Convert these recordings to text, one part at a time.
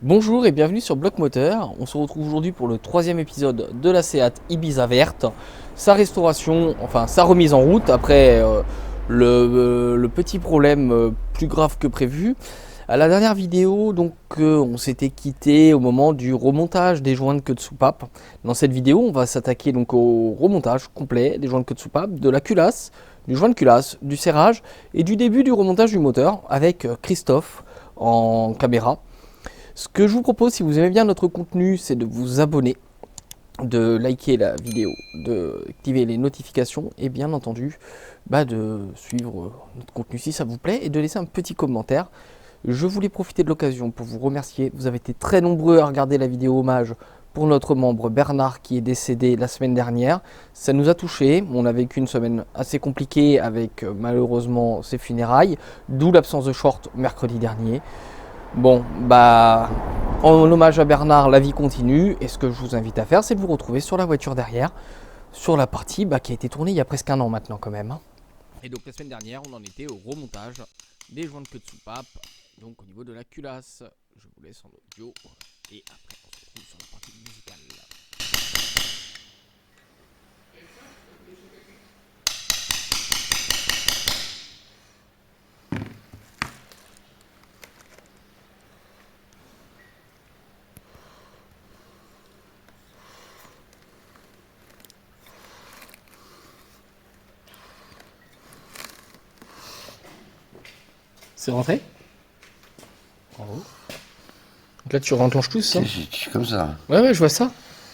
Bonjour et bienvenue sur Bloc Moteur. On se retrouve aujourd'hui pour le troisième épisode de la Seat Ibiza verte. Sa restauration, enfin sa remise en route après le petit problème plus grave que prévu. À la dernière vidéo, on s'était quitté au moment du remontage des joints de queue de soupape. Dans cette vidéo, on va s'attaquer donc au remontage complet des joints de queue de soupape, de la culasse, du joint de culasse, du serrage et du début du remontage du moteur avec Christophe en caméra. Ce que je vous propose, si vous aimez bien notre contenu, c'est de vous abonner, de liker la vidéo, d'activer les notifications et bien entendu de suivre notre contenu si ça vous plaît et de laisser un petit commentaire. Je voulais profiter de l'occasion pour vous remercier. Vous avez été très nombreux à regarder la vidéo hommage pour notre membre Bernard qui est décédé la semaine dernière. Ça nous a touchés. On a vécu une semaine assez compliquée avec malheureusement ses funérailles, d'où l'absence de short mercredi dernier. Bon, en hommage à Bernard, la vie continue. Et ce que je vous invite à faire, c'est de vous retrouver sur la voiture derrière, sur la partie qui a été tournée il y a presque un an maintenant quand même. Et donc la semaine dernière, on en était au remontage des joints de queue de soupape, donc au niveau de la culasse. Je vous laisse en audio et après on se retrouve sur la partie musicale. C'est rentré? Bravo. Donc là tu renclenches tout ça? C'est comme ça. Ouais, je vois ça.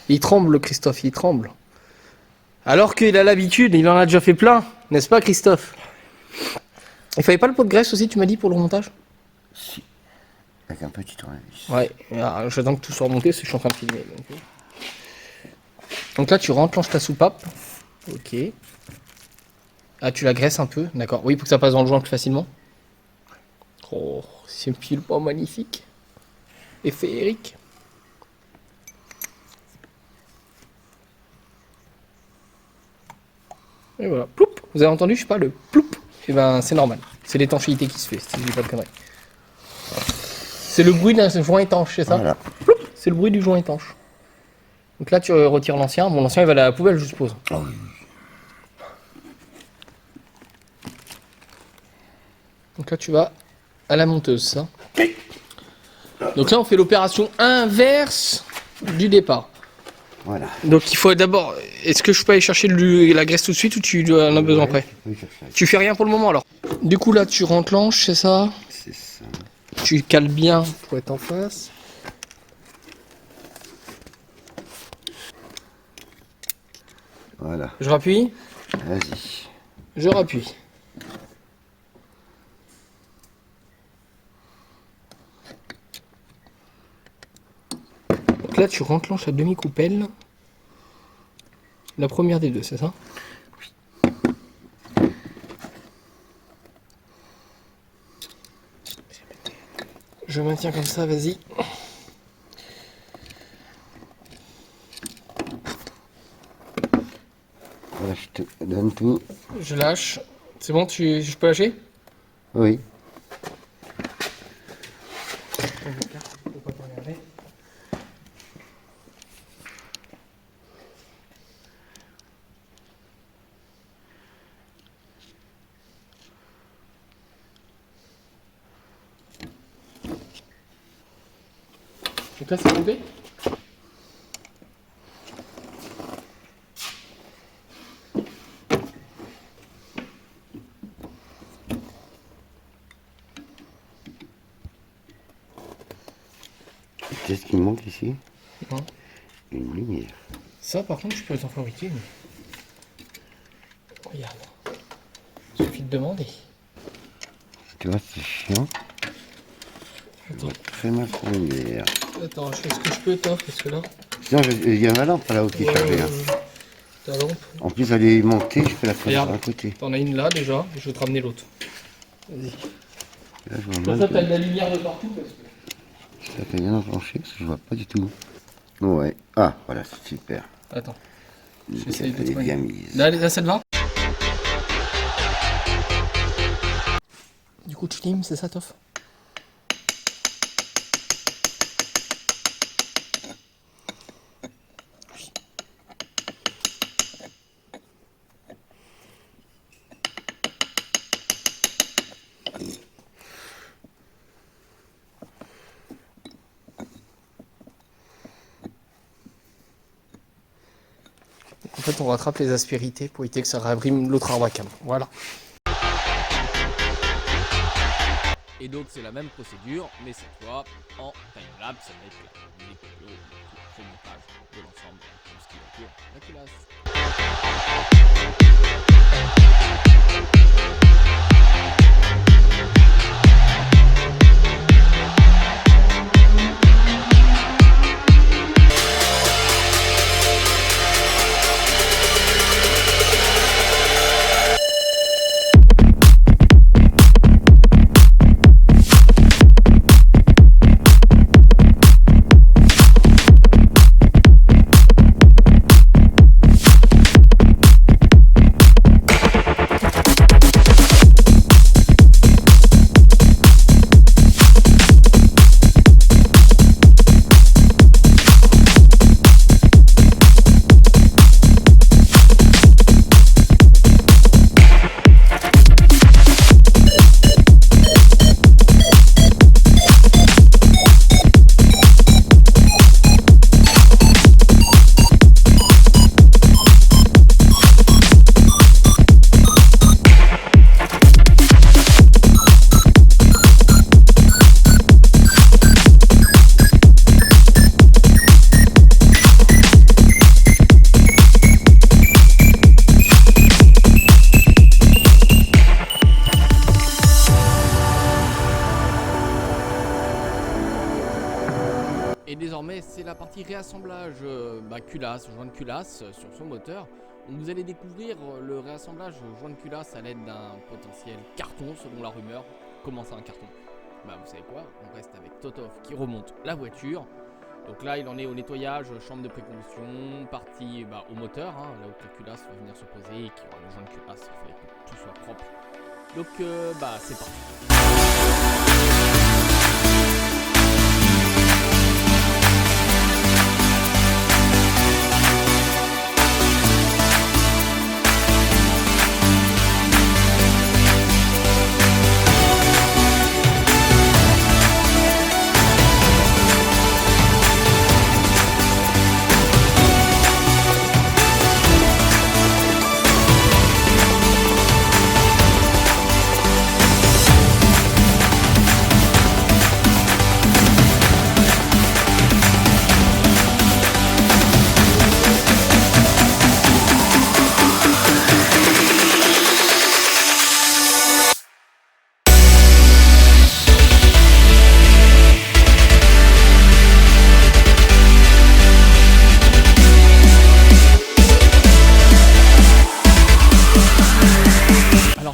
Il tremble, Christophe, il tremble. Alors qu'il a l'habitude, il en a déjà fait plein, n'est-ce pas, Christophe? Il fallait pas le pot de graisse aussi, tu m'as dit, pour le remontage? Si. Avec un petit tournevis. Ouais, alors, j'attends que tout soit remonté, parce que je suis en train de filmer. Donc là, tu renclenches ta soupape. Ok. Ah, tu la graisses un peu, d'accord. Oui, pour que ça passe dans le joint plus facilement. Oh, c'est pile pas magnifique. Et féerique. Et voilà, ploup. Vous avez entendu, je sais pas, le ploup. Et c'est normal. C'est l'étanchéité qui se fait, si je dis pas de conneries. C'est le bruit d'un joint étanche, c'est ça? Voilà. Ploup. C'est le bruit du joint étanche. Donc là, tu retires l'ancien. Bon, l'ancien, il va à la poubelle, je suppose. Oh oui. Donc là, tu vas à la monteuse, ça. Donc là, on fait l'opération inverse du départ. Voilà. Donc il faut d'abord... Est-ce que je peux aller chercher la graisse tout de suite ou tu en as besoin après? Oui, chercher. Tu fais rien pour le moment alors? Du coup là, tu renclenches, c'est ça? C'est ça. Tu cales bien pour être en face. Voilà. Je rappuie? Vas-y. Je rappuie. Donc là, tu renclenches la demi-coupelle. La première des deux, c'est ça? Je maintiens comme ça, vas-y. Voilà, je te donne tout. Je lâche. C'est bon, je peux lâcher? Oui. Donc là, c'est monté? Qu'est-ce qui me manque ici? Non. Une lumière. Ça, par contre, je peux t'en fabriquer une. Regarde. Il suffit de demander. Tu vois, c'est chiant. Attends, Fais-moi la lumière. attends, je fais ce que je peux, toi, parce que là... Sinon, il y a ma lampe là-haut qui est chargée. Hein. Ta lampe. En plus, elle est montée, je peux la faire Regarde. à côté. T'en as une là, déjà, et je vais te ramener l'autre. Vas-y. Là, je vois Comme mal. ça, t'as de la lumière de partout, parce que... Ça fait bien enclenché parce que je vois pas du tout. Ouais. Ah, voilà, c'est super. Attends. Elle est bien mise. Là, ça te va? Du coup, tu limes, c'est ça, Toff? fait on rattrape les aspérités pour éviter que ça réabrime l'autre arbre à cam. Voilà. Et donc c'est la même procédure, mais cette fois en time-lapse avec la musique audio, le montage de l'ensemble, tout ce qui entoure la culasse. Et désormais, c'est la partie réassemblage culasse, joint de culasse sur son moteur. Donc vous allez découvrir le réassemblage joint de culasse à l'aide d'un potentiel carton, selon la rumeur. Comment ça, un carton? Vous savez quoi, on reste avec Totov qui remonte la voiture. Donc là, il en est au nettoyage, chambre de précombustion, partie au moteur, là où la culasse va venir se poser et qui aura le joint de culasse, il fallait que tout soit propre. Donc c'est parti.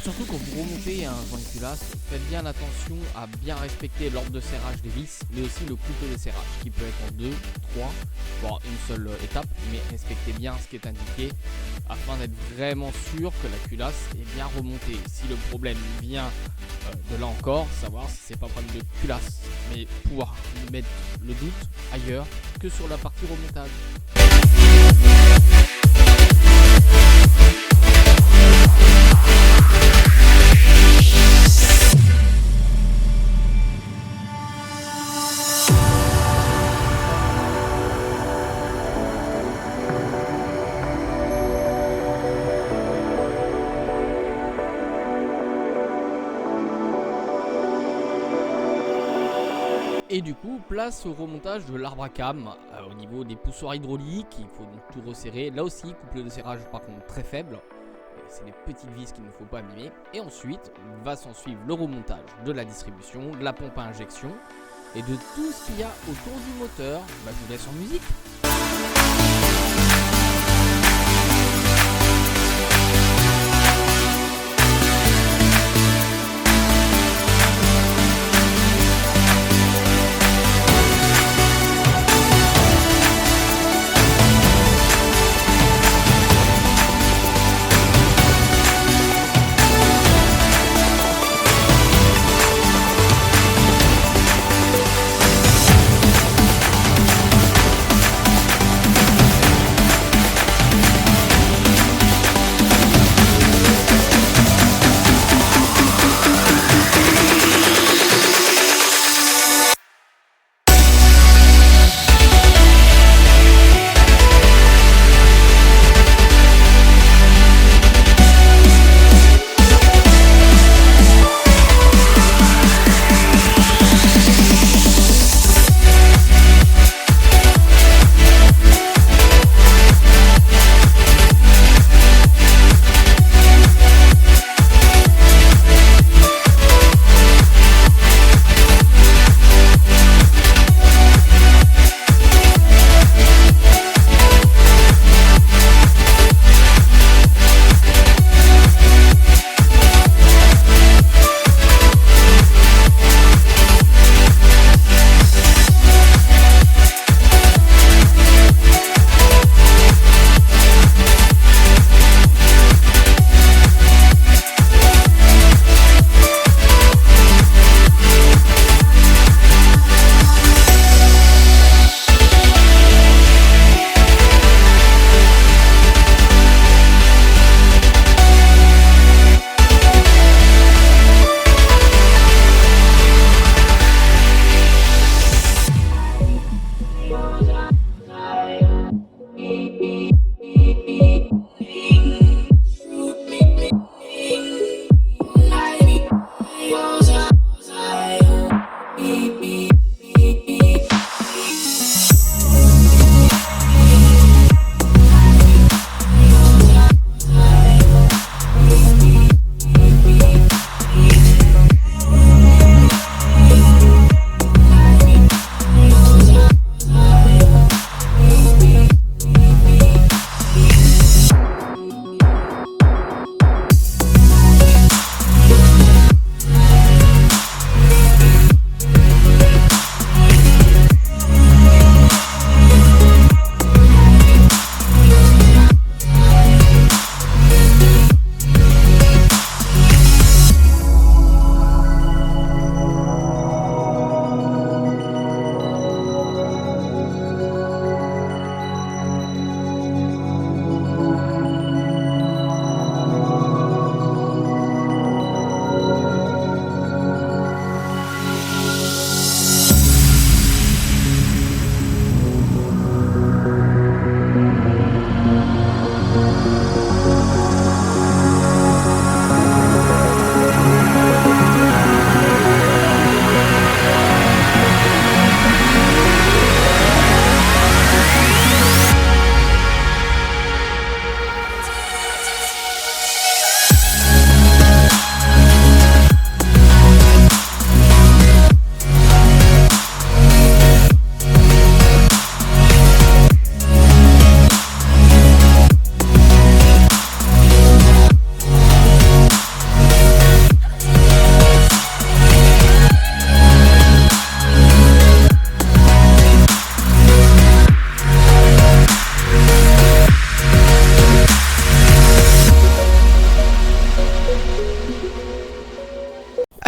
Surtout quand vous remontez un joint de culasse, faites bien attention à bien respecter l'ordre de serrage des vis, mais aussi le couteau de serrage qui peut être en 2, 3, voire une seule étape, mais respectez bien ce qui est indiqué afin d'être vraiment sûr que la culasse est bien remontée. Si le problème vient de là encore, savoir si c'est pas un problème de culasse, mais pouvoir mettre le doute ailleurs que sur la partie remontage. Et du coup, place au remontage de l'arbre à cam au niveau des poussoirs hydrauliques. Il faut donc tout resserrer. Là aussi, couple de serrage par contre très faible. C'est des petites vis qu'il ne faut pas abîmer. Et ensuite, va s'en suivre le remontage de la distribution, de la pompe à injection et de tout ce qu'il y a autour du moteur. Je vous laisse en musique.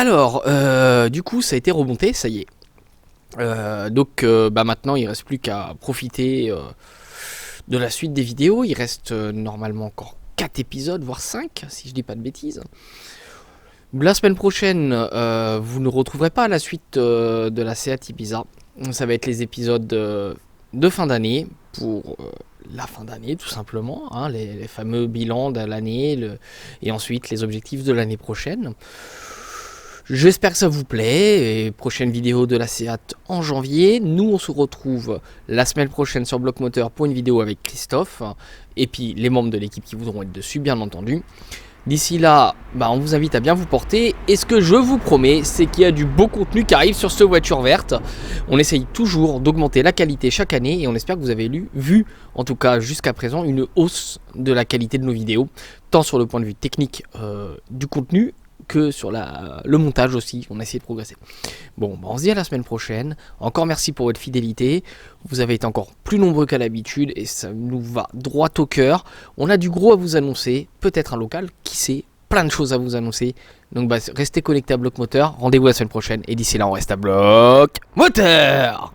Alors, du coup, ça a été remonté, ça y est. Donc maintenant il reste plus qu'à profiter de la suite des vidéos. Il reste normalement encore 4 épisodes, voire 5 si je dis pas de bêtises. La semaine prochaine vous ne retrouverez pas la suite de la Seat Ibiza. Ça va être les épisodes de fin d'année pour la fin d'année tout simplement, hein, les fameux bilans de l'année et ensuite les objectifs de l'année prochaine. J'espère que ça vous plaît, et prochaine vidéo de la Seat en janvier. Nous on se retrouve la semaine prochaine sur Bloc Moteur pour une vidéo avec Christophe, et puis les membres de l'équipe qui voudront être dessus bien entendu. D'ici là, on vous invite à bien vous porter, et ce que je vous promets, c'est qu'il y a du beau contenu qui arrive sur cette voiture verte. On essaye toujours d'augmenter la qualité chaque année, et on espère que vous avez vu, en tout cas jusqu'à présent, une hausse de la qualité de nos vidéos, tant sur le point de vue technique du contenu, que sur le montage aussi, on a essayé de progresser. Bon, on se dit à la semaine prochaine. Encore merci pour votre fidélité. Vous avez été encore plus nombreux qu'à l'habitude et ça nous va droit au cœur. On a du gros à vous annoncer, peut-être un local, qui sait, plein de choses à vous annoncer. Donc restez connectés à Bloc Moteur. Rendez-vous la semaine prochaine et d'ici là, on reste à Bloc Moteur.